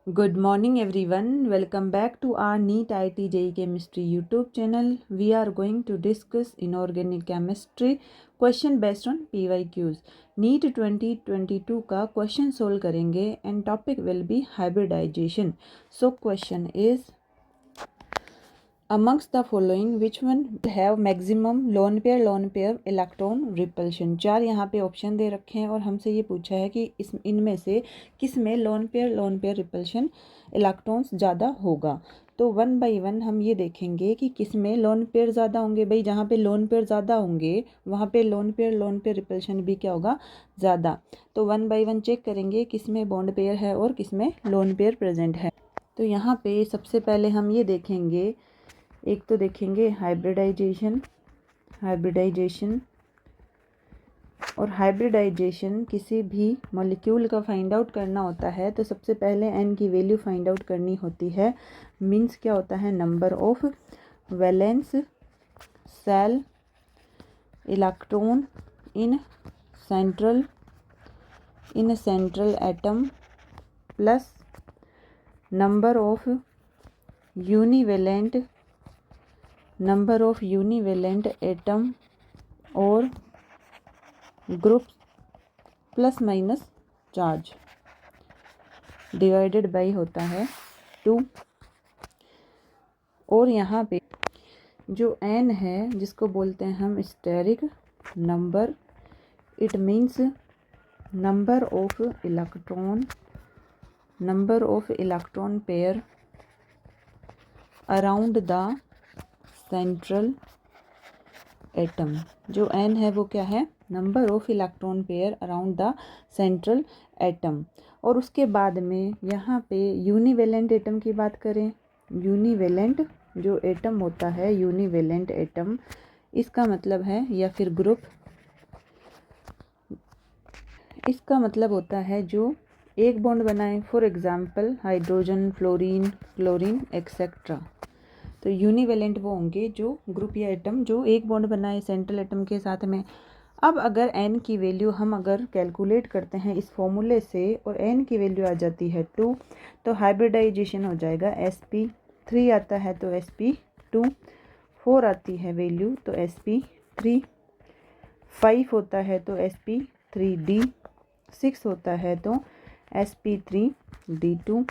Good morning everyone. Welcome back to our NEET IIT JEE Chemistry YouTube channel. We are going to discuss inorganic chemistry question based on PYQs. NEET 2022 का question solve करेंगे and topic will be hybridization. So question is amongst the following which one will have maximum lone pair electron repulsion। चार यहाँ पे option दे रखे हैं और हमसे ये पूछा है कि इनमें से किस में लोन पेयर रिपल्शन इलेक्ट्रॉन्स ज़्यादा होगा। तो वन बाय वन हम ये देखेंगे कि किस में लोन पेयर ज़्यादा होंगे। भाई जहाँ पे लोन पेयर ज़्यादा होंगे वहाँ पे लोन पेयर रिपल्शन भी क्या होगा, ज़्यादा। तो वन बाय वन चेक करेंगे किस में बॉन्ड पेयर है और किस में लोन पेयर प्रेजेंट है। तो यहाँ पे सबसे पहले हम ये देखेंगे, एक तो देखेंगे हाइब्रिडाइजेशन। और हाइब्रिडाइजेशन किसी भी मॉलिक्यूल का फाइंड आउट करना होता है तो सबसे पहले एन की वैल्यू फाइंड आउट करनी होती है। मीन्स क्या होता है, number of valence shell electron in central atom plus number of univalent atom और group plus minus charge divided by होता है 2। और यहाँ पे जो n है जिसको बोलते हैं हम steric number, it means number of electron pair around the central atom. जो n है वो क्या है, number of electron pair around the central atom. और उसके बाद में यहाँ पे यूनिवेलेंट एटम की बात करें, यूनिवेलेंट जो एटम होता है, यूनिवेलेंट एटम इसका मतलब है, या फिर ग्रुप, इसका मतलब होता है जो एक बॉन्ड बनाए, for example hydrogen, fluorine, chlorine etcetera. तो यूनिवेलेंट वो होंगे जो ग्रुप या एटम जो एक बॉन्ड बनाए सेंट्रल एटम के साथ में। अब अगर n की वैल्यू हम अगर कैलकुलेट करते हैं इस फॉर्मूले से और n की वैल्यू आ जाती है 2, तो हाइब्रिडाइजेशन हो जाएगा sp3 आता है तो sp2, 4 आती है वैल्यू तो sp3, 5 होता है तो sp3d, 6 होता है तो sp3d2,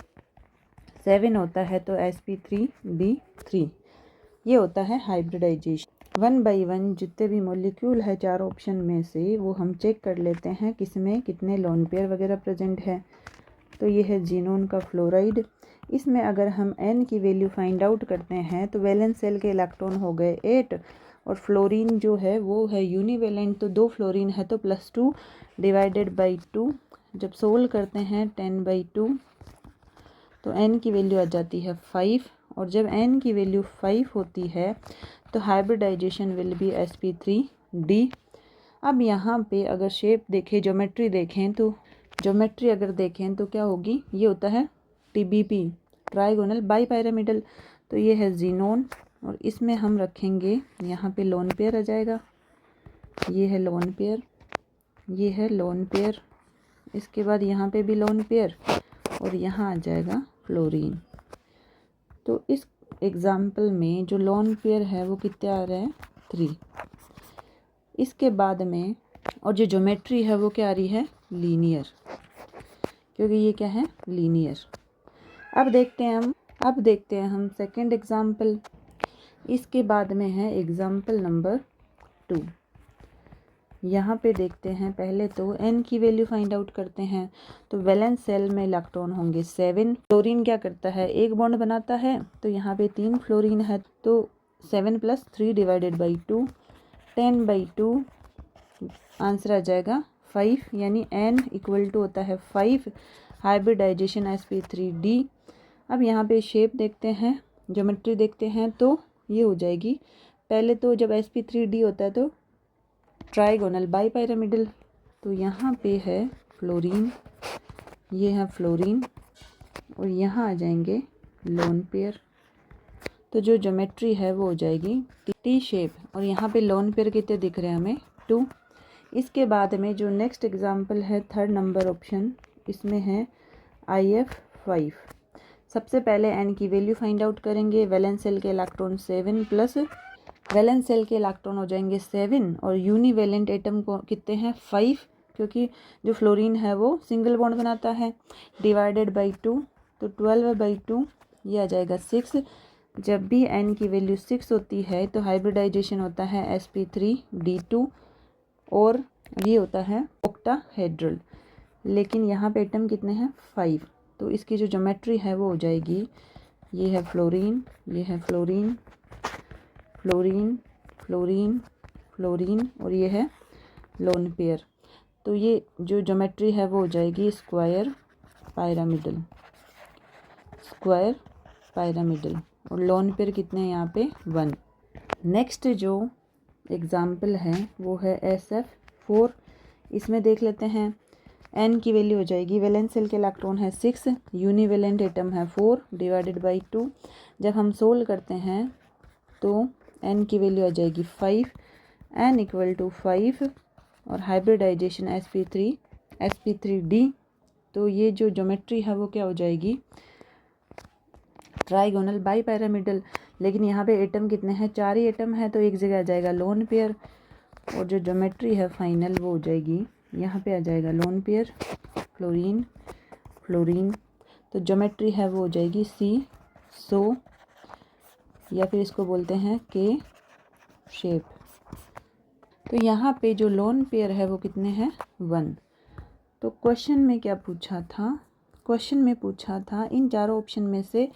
7 होता है तो sp3d3। ये होता है हाइब्रिडाइजेशन। वन बाय वन जितने भी मॉलिक्यूल है चार ऑप्शन में से वो हम चेक कर लेते हैं किस में कितने लोन पेयर वगैरह प्रेजेंट है। तो ये है जीनोन का फ्लोराइड। इसमें अगर हम n की वैल्यू फाइंड आउट करते हैं तो वैलेंस सेल के इलेक्ट्रॉन हो गए 8 और फ्लोरीन जो है वो है यूनिवेलेंट, तो 2 फ्लोरीन है तो +2 डिवाइडेड बाई 2। जब सोल्व करते हैं 10/2 तो n की वैल्यू आ जाती है 5। और जब n की वैल्यू 5 होती है तो हाइब्रिडाइजेशन विल बी sp3d। अब यहाँ पे अगर शेप देखें, ज्योमेट्री देखें तो अगर देखें तो क्या होगी, ये होता है TBP, ट्राइगोनल बाई पिरामिडल। तो ये है जीनोन और इसमें हम रखेंगे, यहाँ पे लोन पेयर आ जाएगा, ये है लोन पेयर, ये है लोन पेयर, इसके बाद यहाँ पे भी लोन पेयर और यहाँ आ जाएगा फ्लोरीन। तो इस एग्जाम्पल में जो लोन पेयर है वो कितने आ रहे हैं, 3। इसके बाद में और जो ज्योमेट्री है वो क्या आ रही है, लीनियर, क्योंकि ये क्या है, लीनियर। अब देखते हैं हम सेकंड एग्जाम्पल। इसके बाद में है एग्जाम्पल नंबर 2। यहाँ पे देखते हैं, पहले तो n की वैल्यू फाइंड आउट करते हैं। तो वैलेंस सेल में इलेक्ट्रॉन होंगे 7। फ्लोरीन क्या करता है, एक बॉन्ड बनाता है, तो यहाँ पे 3 फ्लोरीन है तो 7 + 3 डिवाइडेड बाई 2, 10/2 आंसर आ जाएगा 5, यानी n = होता है 5। Hybridisation sp3d। अब यहाँ पे शेप देखते हैं, ज्योमेट्री देखते हैं तो ये हो जाएगी। पहले तो जब sp3d होता है तो ट्राइगोनल बाई पिरामिडल। तो यहाँ पे है फ्लोरीन, ये है फ्लोरीन और यहाँ आ जाएंगे लोन पेयर। तो जो ज्योमेट्री है वो हो जाएगी टी शेप और यहाँ पे लोन पेयर कितने दिख रहे हैं हमें, 2। इसके बाद में जो नेक्स्ट एग्जांपल है थर्ड नंबर ऑप्शन, इसमें है IF5। सबसे पहले एन की वैल्यू फाइंड आउट करेंगे। वैलेंस शेल के इलेक्ट्रॉन 7 प्लस वैलेंस शेल के इलेक्ट्रॉन हो जाएंगे 7 और यूनिवेलेंट एटम को कितने हैं 5, क्योंकि जो फ्लोरीन है वो सिंगल बॉन्ड बनाता है, डिवाइडेड बाई 2, तो 12/2 ये आ जाएगा 6। जब भी n की वैल्यू 6 होती है तो हाइब्रिडाइजेशन होता है sp3d2 और ये होता है ऑक्टाहेड्रल। लेकिन यहाँ पे एटम कितने हैं 5, तो इसकी जो ज्योमेट्री है वो हो जाएगी, ये है फ्लोरीन, ये है फ्लोरीन, फ्लोरीन, फ्लोरीन, फ्लोरीन और ये है लोन पेयर। तो ये जो ज्योमेट्री है वो हो जाएगी स्क्वायर पायरामिडल, स्क्वायर पायरामिडल, और लोन पेयर कितने हैं यहाँ पे 1। नेक्स्ट जो एग्जाम्पल है वो है SF4। इसमें देख लेते हैं n की वैल्यू हो जाएगी, वैलेंस शेल के इलेक्ट्रॉन है 6, यूनिवेलेंट एटम है 4 डिवाइडेड बाई 2। जब हम सोल्व करते हैं तो n की वैल्यू आ जाएगी 5, n = 5 और हाइब्रिडाइजेशन sp3d। तो ये जो ज्योमेट्री है वो क्या हो जाएगी ट्राइगोनल बाई पैरामिडल। लेकिन यहाँ पे एटम कितने हैं 4 ही एटम है, तो एक जगह आ जाएगा लोन पेयर और जो ज्योमेट्री है फाइनल वो हो जाएगी, यहाँ पे आ जाएगा लोन पेयर, फ्लोरीन, फ्लोरीन, तो ज्योमेट्री है वो हो जाएगी सो या फिर इसको बोलते हैं के शेप। तो यहाँ पे जो लोन पेयर है वो कितने हैं 1। तो क्वेश्चन में क्या पूछा था, क्वेश्चन में पूछा था इन चारों ऑप्शन में से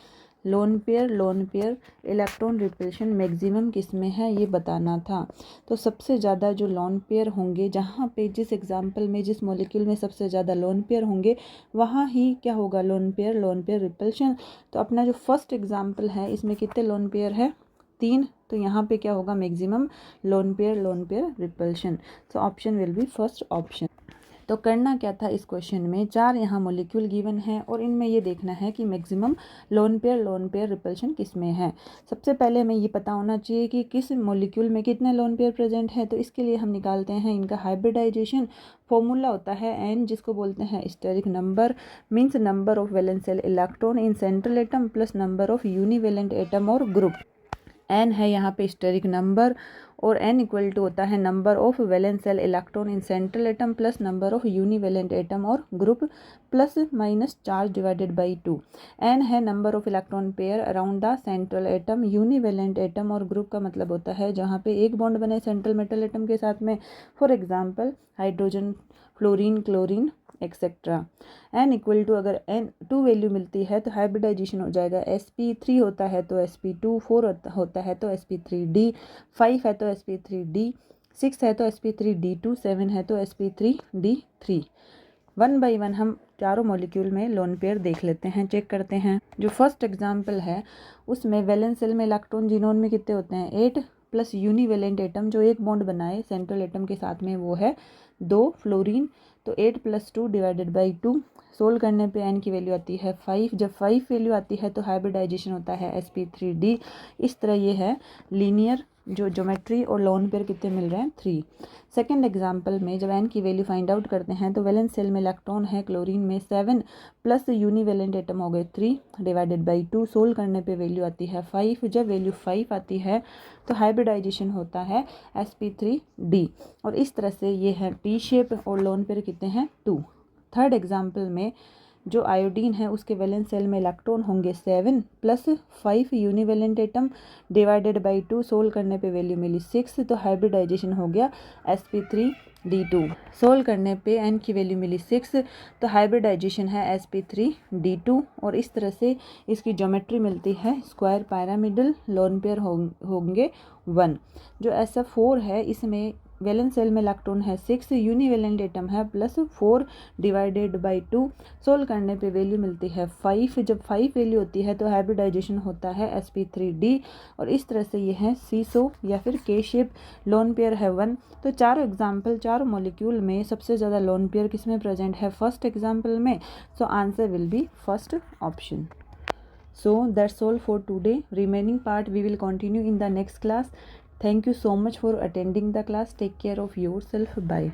lone pair electron repulsion maximum किस में है ये बताना था। तो सबसे ज़्यादा जो लोन पेयर होंगे, जहाँ पे जिस एग्जांपल में जिस मॉलिक्यूल में सबसे ज़्यादा लोन पेयर होंगे वहाँ ही क्या होगा लोन पेयर रिपल्शन। तो अपना जो फर्स्ट एग्जांपल है इसमें कितने लोन पेयर है 3, तो यहाँ पे क्या होगा maximum lone pair repulsion. So option will be first option. तो करना क्या था इस क्वेश्चन में, 4 यहाँ मॉलिक्यूल गिवन है और इनमें ये देखना है कि मैक्सिमम लोन पेयर रिपल्शन किस में है। सबसे पहले हमें ये पता होना चाहिए कि किस मॉलिक्यूल में कितने लोन पेयर प्रेजेंट है। तो इसके लिए हम निकालते हैं इनका हाइब्रिडाइजेशन। फॉर्मूला होता है n, जिसको बोलते हैं steric number, means number of valence shell electron in central atom plus number of univalent atom और ग्रुप। n है यहाँ पे स्टेरिक नंबर और n = होता है number of valence shell electron in central atom plus number of univalent atom और group plus minus charge divided by 2। n है number of electron pair around the central atom, univalent atom और group का मतलब होता है जहाँ पे एक बॉन्ड बने सेंट्रल मेटल एटम के साथ में, for example hydrogen, fluorine, chlorine etcetera. n = अगर n 2 वैल्यू मिलती है तो हाइब्रिडाइजेशन हो जाएगा sp3 होता है तो sp2, 4 होता है तो sp3d, 5 है तो sp3d, 6 है तो sp3d2, 7 है तो sp3d3। 1 बाई 1 हम चारों मॉलिक्यूल में लोन पेयर देख लेते हैं, चेक करते हैं। जो फर्स्ट एग्जाम्पल है उसमें वैलेंस शेल में इलेक्ट्रॉन जिनोन में कितने होते हैं 8 प्लस यूनिवेलेंट एटम जो एक बॉन्ड बनाए सेंट्रल एटम के साथ में वो है 2 फ्लोरीन, तो 8 + 2 डिवाइडेड बाई 2। सोल्व करने पे n की वैल्यू आती है 5। जब 5 वैल्यू आती है तो हाइब्रिडाइजेशन होता है sp3d। इस तरह ये है लीनियर जो ज्योमेट्री और लोन पेयर कितने मिल रहे हैं 3। सेकेंड एग्जाम्पल में जब n की वैल्यू फाइंड आउट करते हैं तो वैलेंस शेल में इलेक्ट्रॉन है क्लोरीन में 7 प्लस यूनिवेलेंट एटम हो गए 3 डिवाइडेड बाई 2। सोल्व करने पे वैल्यू आती है 5। जब वैल्यू 5 आती है तो हाइब्रिडाइजेशन होता है sp3d और इस तरह से ये है टी शेप और लोन पेयर कितने हैं 2। थर्ड एग्जाम्पल में जो आयोडीन है उसके वैलेंस शेल में इलेक्ट्रॉन होंगे 7 plus 5 univalent atom divided by 2। Solve करने पे वैल्यू मिली 6, तो हाइब्रिडाइजेशन हो गया sp3d2। सोल्व करने पे n की वैल्यू मिली 6, तो हाइब्रिडाइजेशन है sp3d2 और इस तरह से इसकी ज्योमेट्री मिलती है स्क्वायर पायरामिडल, लोन पेयर होंगे 1। जो SF4 है इसमें वैलेंस शेल में इलेक्ट्रॉन है 6, यूनिवेलेंट एटम है प्लस 4 डिवाइडेड बाई 2। सोल्व करने पे वैल्यू मिलती है 5। जब 5 वैल्यू होती है तो हाइब्रिडाइजेशन होता है sp3d और इस तरह से ये है सीसो या फिर के शेप, लोन पेयर है 1। तो चारों एग्जाम्पल, चारों मॉलिक्यूल में सबसे ज़्यादा लोन पेयर किस में प्रेजेंट है फर्स्ट एग्जाम्पल में। So answer will be first option. So that's all for today. Remaining part we will continue in the next class. Thank you so much for attending the class. Take care of yourself. Bye.